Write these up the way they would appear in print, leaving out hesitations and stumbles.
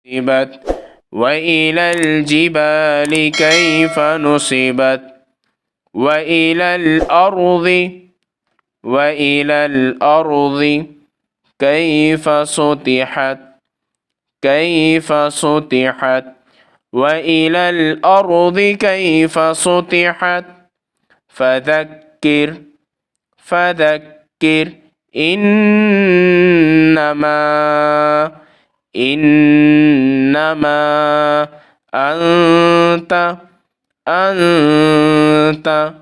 نصبت وإلى الجبال كيف نصبت وإلى الأرض كيف سطحت وإلى الأرض كيف سطحت فذكر إنما أنت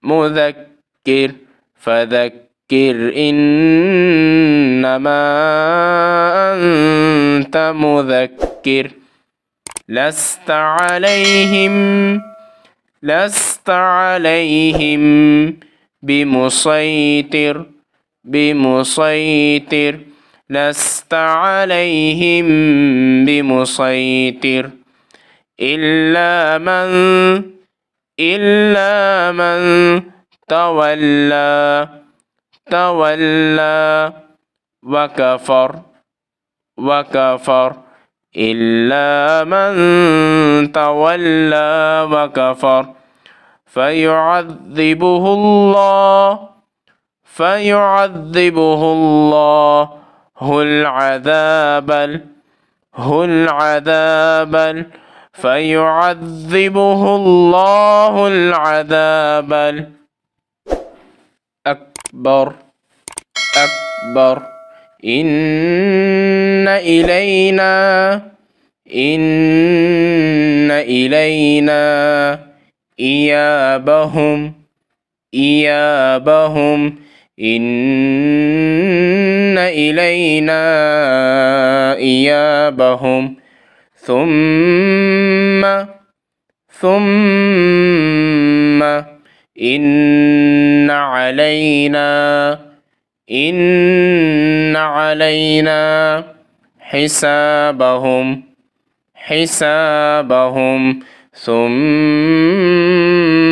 مذكر فذكر إنما أنت مذكر لست عليهم بمسيطر لست عليهم بمسيطر إلا من تولى وكفر إلا من تولى وكفر فيعذبه الله العذاب الأكبر إن إلينا إيابهم إن إلينا إيابهم ثم إن علينا حسابهم ثم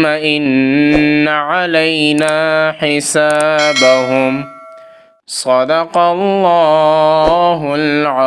إن علينا حسابهم صدق الله العظيم.